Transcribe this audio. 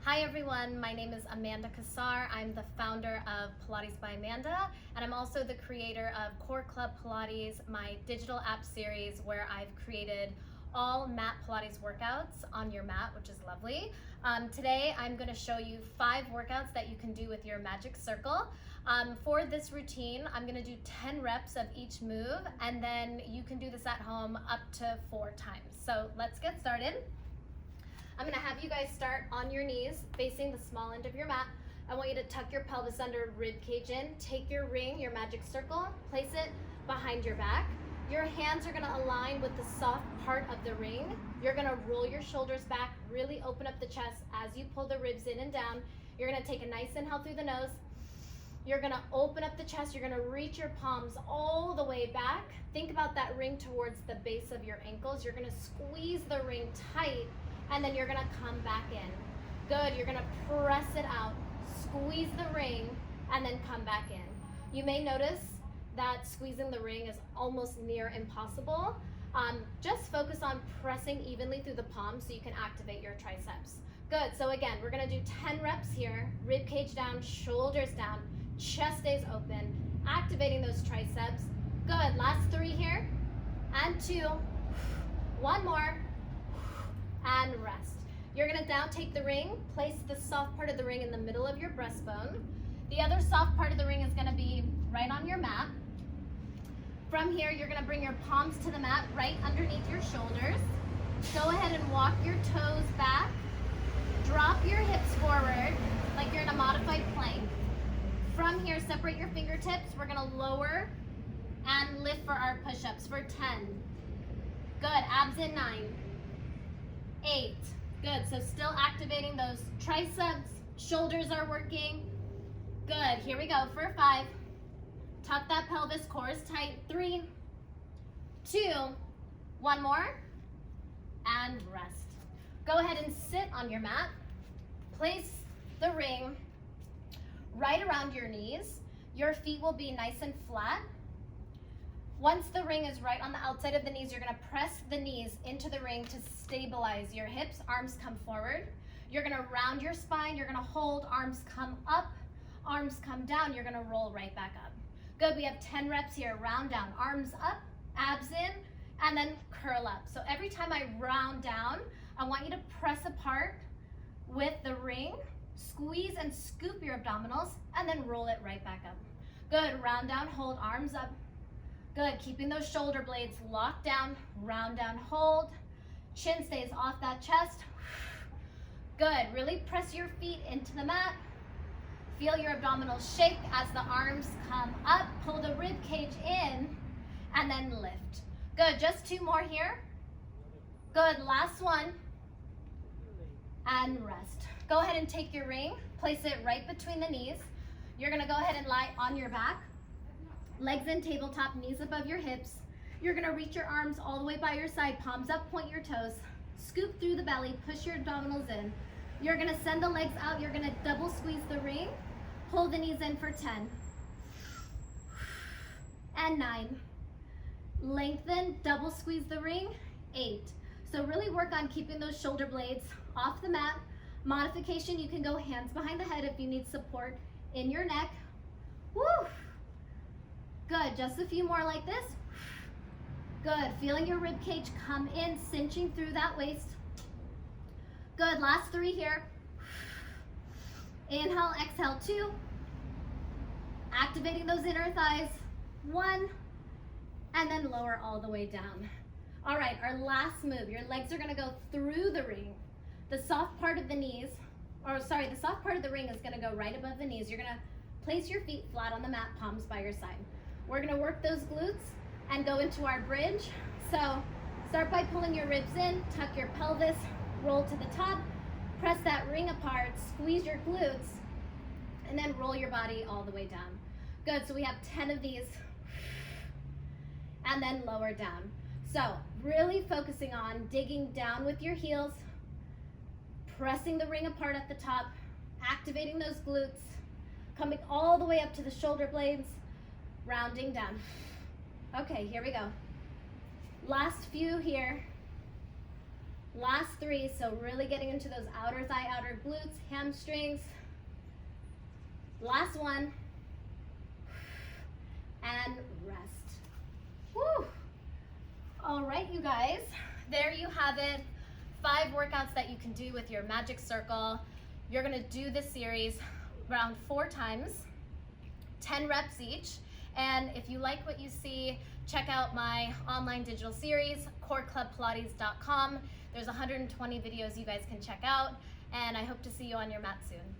Hi everyone, my name is Amanda Kassar. I'm the founder of Pilates by Amanda, and I'm also the creator of Core Club Pilates, my digital app series where I've created all mat Pilates workouts on your mat, which is lovely. Today I'm going to show you 5 workouts that you can do with your magic circle. For this routine, I'm going to do 10 reps of each move, and then you can do this at home up to 4 times. So let's get started. I'm gonna have you guys start on your knees, facing the small end of your mat. I want you to tuck your pelvis under, rib cage in. Take your ring, your magic circle, place it behind your back. Your hands are gonna align with the soft part of the ring. You're gonna roll your shoulders back, really open up the chest as you pull the ribs in and down. You're gonna take a nice inhale through the nose. You're gonna open up the chest. You're gonna reach your palms all the way back. Think about that ring towards the base of your ankles. You're gonna squeeze the ring tight, and then you're gonna come back in. Good, you're gonna press it out, squeeze the ring, and then come back in. You may notice that squeezing the ring is almost near impossible. Just focus on pressing evenly through the palms so you can activate your triceps. Good, so again, we're gonna do 10 reps here, rib cage down, shoulders down, chest stays open, activating those triceps. Good, last 3 here, and 2, 1 more, and rest. You're gonna now take the ring, place the soft part of the ring in the middle of your breastbone. The other soft part of the ring is gonna be right on your mat. From here, you're gonna bring your palms to the mat right underneath your shoulders. Go ahead and walk your toes back. Drop your hips forward like you're in a modified plank. From here, separate your fingertips. We're gonna lower and lift for our push-ups for 10. Good, abs in 9. 8. Good, so still activating those triceps, shoulders are working. Good, here we go for 5. Tuck that pelvis, core is tight. 3, 2, 1 more, and rest. Go ahead and sit on your mat. Place the ring right around your knees. Your feet will be nice and flat. Once the ring is right on the outside of the knees, you're gonna press the knees into the ring to stabilize your hips. Arms come forward. You're gonna round your spine. You're gonna hold, arms come up, arms come down. You're gonna roll right back up. Good, we have 10 reps here. Round down, arms up, abs in, and then curl up. So every time I round down, I want you to press apart with the ring, squeeze and scoop your abdominals, and then roll it right back up. Good, round down, hold, arms up. Good, keeping those shoulder blades locked down, round down, hold. Chin stays off that chest. Good, really press your feet into the mat. Feel your abdominals shake as the arms come up. Pull the rib cage in and then lift. Good, just 2 more here. Good, last one. And rest. Go ahead and take your ring, place it right between the knees. You're gonna go ahead and lie on your back. Legs in tabletop, knees above your hips. You're gonna reach your arms all the way by your side, palms up, point your toes. Scoop through the belly, push your abdominals in. You're gonna send the legs out, you're gonna double squeeze the ring. Pull the knees in for 10. And 9. Lengthen, double squeeze the ring, 8. So really work on keeping those shoulder blades off the mat. Modification, you can go hands behind the head if you need support in your neck. Woo! Good, just a few more like this. Good, feeling your rib cage come in, cinching through that waist. Good, last 3 here. Inhale, exhale, 2. Activating those inner thighs, 1. And then lower all the way down. All right, our last move. Your legs are gonna go through the ring. The soft part of the knees, the soft part of the ring is gonna go right above the knees. You're gonna place your feet flat on the mat, palms by your side. We're gonna work those glutes and go into our bridge. So start by pulling your ribs in, tuck your pelvis, roll to the top, press that ring apart, squeeze your glutes, and then roll your body all the way down. Good, so we have 10 of these, and then lower down. So really focusing on digging down with your heels, pressing the ring apart at the top, activating those glutes, coming all the way up to the shoulder blades, rounding down. Okay, here we go. Last few here. Last 3, so really getting into those outer thigh, outer glutes, hamstrings. Last 1. And rest. Woo! All right, you guys, there you have it. 5 workouts that you can do with your magic circle. You're gonna do this series around 4 times, 10 reps each. And if you like what you see, check out my online digital series, courtclubpilates.com. There's 120 videos you guys can check out, and I hope to see you on your mat soon.